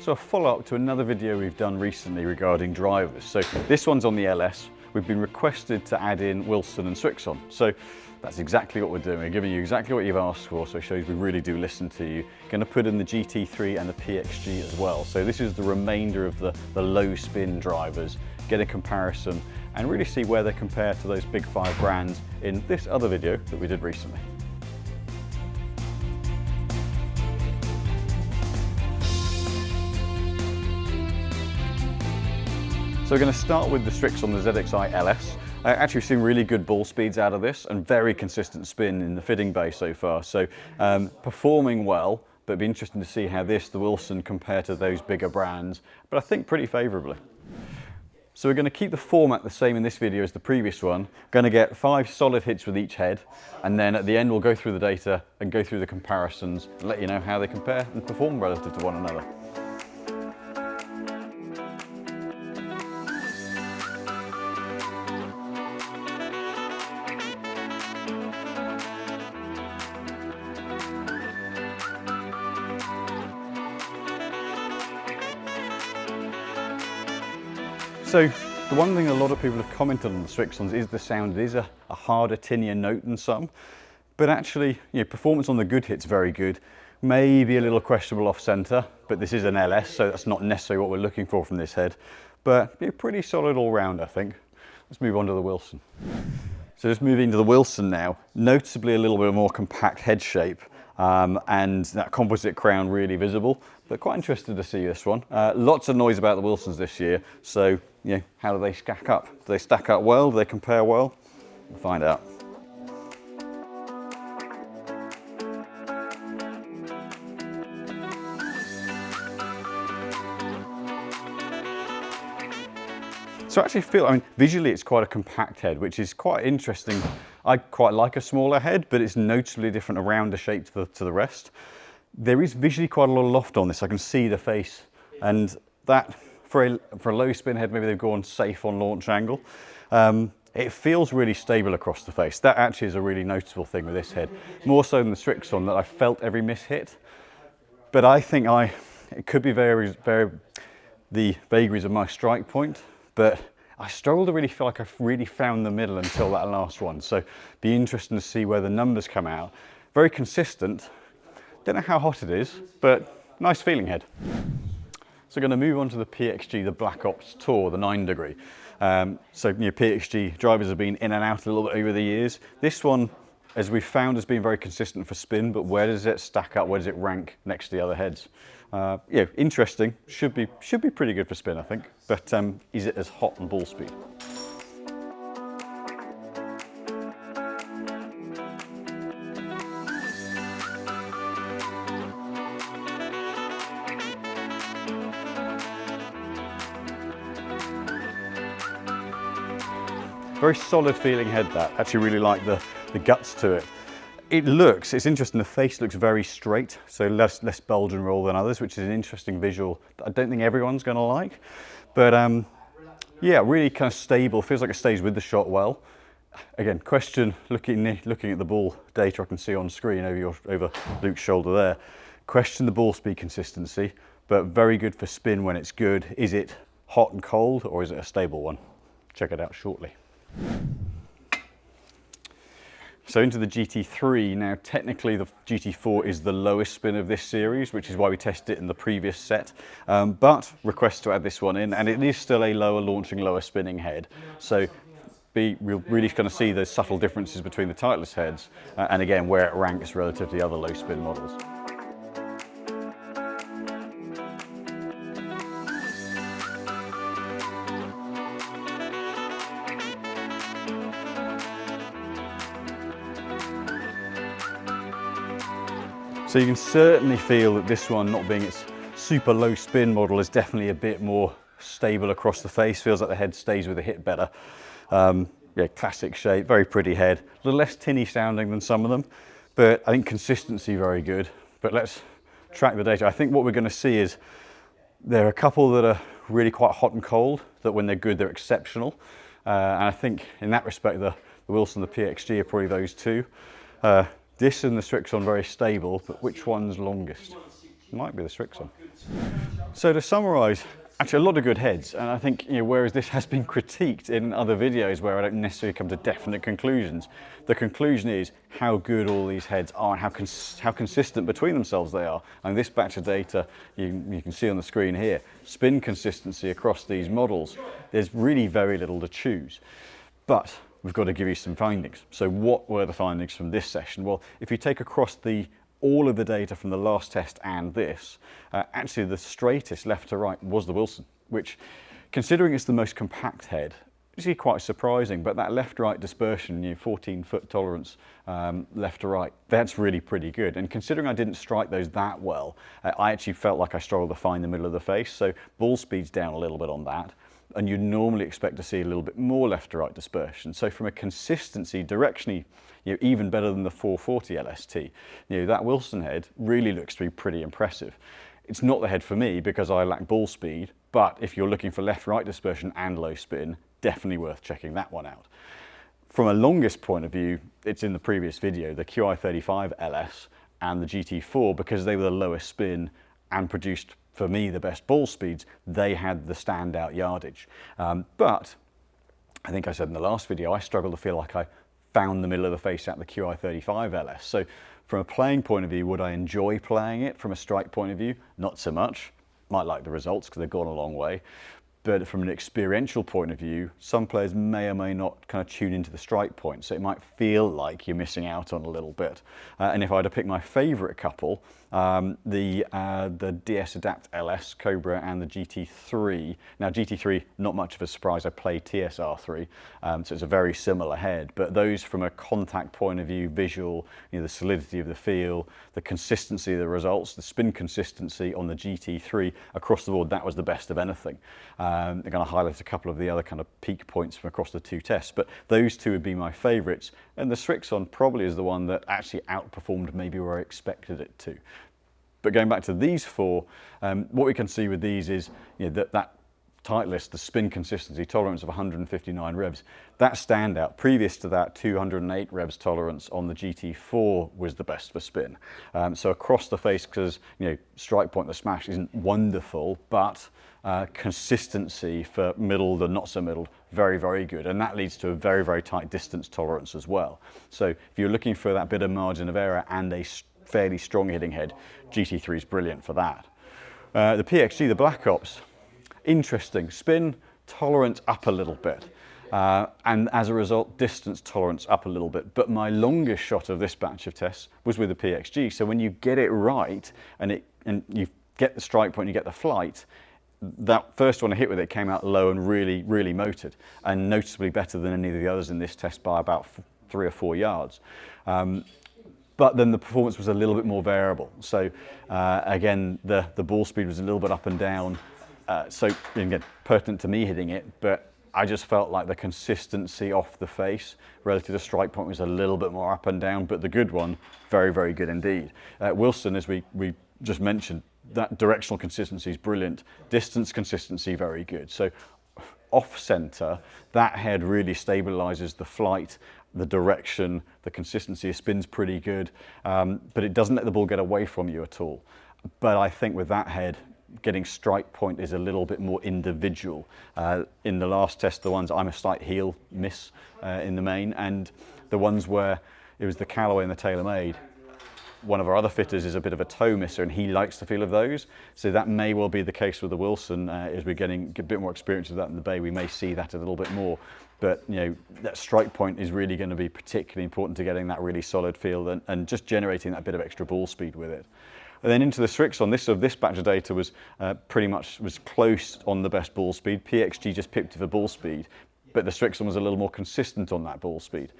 So a follow-up to another video we've done recently regarding drivers. So this one's on the LS. We've been requested to add in Wilson and Srixon. So that's exactly what we're doing. We're giving you exactly what you've asked for, so it shows we really do listen to you. Going to put in the GT3 and the PXG as well. So this is the remainder of the low spin drivers, get a comparison and really see where they compare to those big 5 brands in this other video that we did recently. So we're going to start with the Srixon ZXI LS. Actually, we've seen really good ball speeds out of this and very consistent spin in the fitting bay so far. So performing well, but it'd be interesting to see how the Wilson compare to those bigger brands, but I think pretty favourably. So we're going to keep the format the same in this video as the previous one. Going to get 5 solid hits with each head, and then at the end we'll go through the data and go through the comparisons and let you know how they compare and perform relative to one another. So the one thing a lot of people have commented on the Srixons is the sound. It is a harder, tinier note than some, but actually, performance on the good hit's very good. Maybe a little questionable off centre, but this is an LS, so that's not necessarily what we're looking for from this head. But pretty solid all round, I think. Let's move on to the Wilson. So just moving to the Wilson now, noticeably a little bit more compact head shape. And that composite crown really visible, but quite interested to see this one. Lots of noise about the Wilsons this year, so how do they stack up? Do they stack up well? Do they compare well? We'll find out. So I actually feel, visually it's quite a compact head, which is quite interesting. I quite like a smaller head, but it's noticeably different, a rounder shape to the rest. There is visually quite a lot of loft on this. I can see the face, and that, for a low spin head, maybe they've gone safe on launch angle. It feels really stable across the face. That actually is a really noticeable thing with this head. More so than the Srixon, that I felt every miss hit. But I think it could be the vagaries of my strike point, but I struggle to really feel like I've really found the middle until that last one. So be interesting to see where the numbers come out. Very consistent. Don't know how hot it is, but nice feeling head. So we're going to move on to the PXG, the Black Ops Tour, the 9 degree. PXG drivers have been in and out a little bit over the years. This one, as we've found, has been very consistent for spin, but where does it stack up? Where does it rank next to the other heads? Interesting. Should be pretty good for spin, I think. But is it as hot on ball speed? Very solid feeling head, that. Actually really like the guts to it. It's interesting, the face looks very straight, so less bulge and roll than others, which is an interesting visual that I don't think everyone's going to like. But really kind of stable, feels like it stays with the shot well. Again, looking at the ball data I can see on screen over Luke's shoulder there. Question the ball speed consistency, but very good for spin when it's good. Is it hot and cold, or is it a stable one? Check it out shortly. So into the GT3, now technically the GT4 is the lowest spin of this series, which is why we tested it in the previous set, but request to add this one in, and it is still a lower launching, lower spinning head. So we're really going to see those subtle differences between the Titleist heads, and again where it ranks relative to the other low spin models. So you can certainly feel that this one, not being its super low spin model, is definitely a bit more stable across the face. Feels like the head stays with the hit better. Classic shape, very pretty head. A little less tinny sounding than some of them, but I think consistency very good. But let's track the data. I think what we're going to see is there are a couple that are really quite hot and cold, that when they're good, they're exceptional. And I think in that respect, the Wilson, the PXG are probably those two. This and the Srixon very stable, but which one's longest? It might be the Srixon. So to summarise, actually a lot of good heads, and I think, whereas this has been critiqued in other videos where I don't necessarily come to definite conclusions, the conclusion is how good all these heads are and how consistent between themselves they are. And this batch of data, you can see on the screen here, spin consistency across these models, there's really very little to choose. But we've got to give you some findings. So what were the findings from this session? Well, if you take across all of the data from the last test and this, actually the straightest left to right was the Wilson, which, considering it's the most compact head, is quite surprising, but that left-right dispersion, 14-foot tolerance left to right, that's really pretty good. And considering I didn't strike those that well, I actually felt like I struggled to find the middle of the face, so ball speed's down a little bit on that. And you'd normally expect to see a little bit more left to right dispersion. So from a consistency, directionally, even better than the 440 LST. That Wilson head really looks to be pretty impressive. It's not the head for me because I lack ball speed, but if you're looking for left-right dispersion and low spin, definitely worth checking that one out. From a longest point of view, it's in the previous video, the QI35 LS and the GT4, because they were the lowest spin and produced, for me, the best ball speeds, they had the standout yardage. But I think I said in the last video, I struggle to feel like I found the middle of the face at the QI35 LS. So from a playing point of view, would I enjoy playing it? From a strike point of view, not so much. Might like the results because they've gone a long way. But from an experiential point of view, some players may or may not kind of tune into the strike point, so it might feel like you're missing out on a little bit. And if I had to pick my favourite couple, the DS Adapt LS Cobra and the GT3. Now GT3, not much of a surprise, I play TSR3, so it's a very similar head, but those from a contact point of view, visual, the solidity of the feel, the consistency of the results, the spin consistency on the GT3 across the board, that was the best of anything. I'm going to highlight a couple of the other kind of peak points from across the two tests, but those two would be my favourites, and the Srixon probably is the one that actually outperformed maybe where I expected it to. But going back to these four, what we can see with these is that Titleist, the spin consistency tolerance of 159 revs, that standout. Previous to that, 208 revs tolerance on the GT4 was the best for spin. So across the face, because strike point, the smash isn't wonderful, but consistency for middle and not so middle, very, very good. And that leads to a very, very tight distance tolerance as well. So if you're looking for that bit of margin of error and a fairly strong hitting head, GT3 is brilliant for that. The PXG, the Black Ops, interesting. Spin tolerance up a little bit. And as a result, distance tolerance up a little bit. But my longest shot of this batch of tests was with the PXG. So when you get it right and you get the strike point, you get the flight, that first one I hit with it came out low and really, really motored, and noticeably better than any of the others in this test by about 3 or 4 yards. But then the performance was a little bit more variable. So again, the ball speed was a little bit up and down. So again, pertinent to me hitting it, but I just felt like the consistency off the face relative to strike point was a little bit more up and down, but the good one, very, very good indeed. Wilson, as we just mentioned, that directional consistency is brilliant. Distance consistency, very good. So off center, that head really stabilizes the flight, the direction, the consistency of spin's pretty good, but it doesn't let the ball get away from you at all. But I think with that head, getting strike point is a little bit more individual. In the last test, the ones I'm a slight heel miss in the main, and the ones where it was the Callaway and the TaylorMade, one of our other fitters is a bit of a toe misser and he likes the feel of those. So that may well be the case with the Wilson. As we're getting a bit more experience with that in the bay, we may see that a little bit more. But that strike point is really going to be particularly important to getting that really solid feel and just generating that bit of extra ball speed with it. And then into the Srixon, this batch of data was pretty much close on the best ball speed. PXG just pipped for ball speed, but the Srixon was a little more consistent on that ball speed.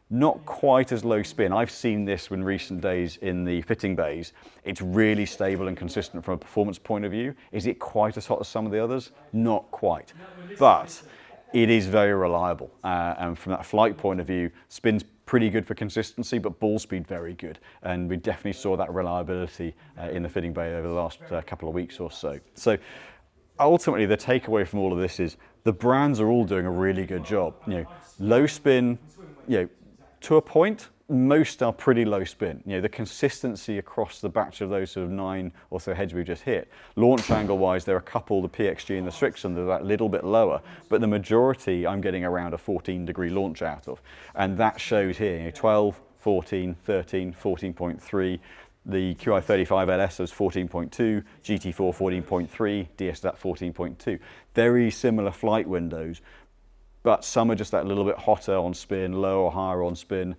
Not quite as low spin. I've seen this in recent days in the fitting bays. It's really stable and consistent from a performance point of view. Is it quite as hot as some of the others? Not quite, but it is very reliable. And from that flight point of view, spin's pretty good for consistency, but ball speed very good. And we definitely saw that reliability in the fitting bay over the last couple of weeks or so. So ultimately, the takeaway from all of this is the brands are all doing a really good job. Low spin, to a point, most are pretty low spin. You know, the consistency across the batch of those sort of 9 or so heads we've just hit, launch angle wise, there are a couple, the PXG and the Srixon, they're that little bit lower, but the majority I'm getting around a 14-degree launch out of. And that shows here, you know, 12, 14, 13, 14.3, the QI35 LS was 14.2, GT4 14.3, DS at 14.2. Very similar flight windows, but some are just that little bit hotter on spin, lower or higher on spin.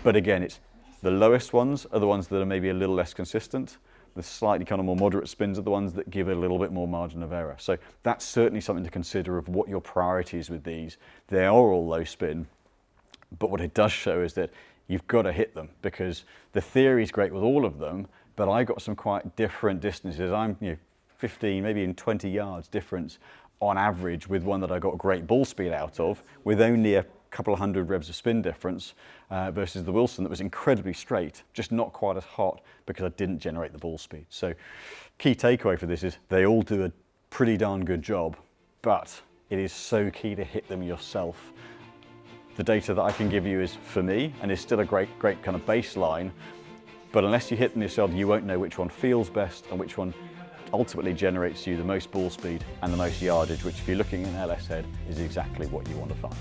But again, it's the lowest ones are the ones that are maybe a little less consistent. The slightly kind of more moderate spins are the ones that give it a little bit more margin of error. So that's certainly something to consider of what your priorities with these. They are all low spin, but what it does show is that you've got to hit them, because the theory is great with all of them, but I got some quite different distances. I'm 15, maybe even 20 yards difference on average with one that I got great ball speed out of, with only a couple of hundred revs of spin difference versus the Wilson that was incredibly straight, just not quite as hot because I didn't generate the ball speed. So key takeaway for this is they all do a pretty darn good job, but it is so key to hit them yourself. The data that I can give you is for me, and is still a great kind of baseline, but unless you hit them yourself, you won't know which one feels best and which one ultimately generates you the most ball speed and the most yardage, which if you're looking in LS head is exactly what you want to find.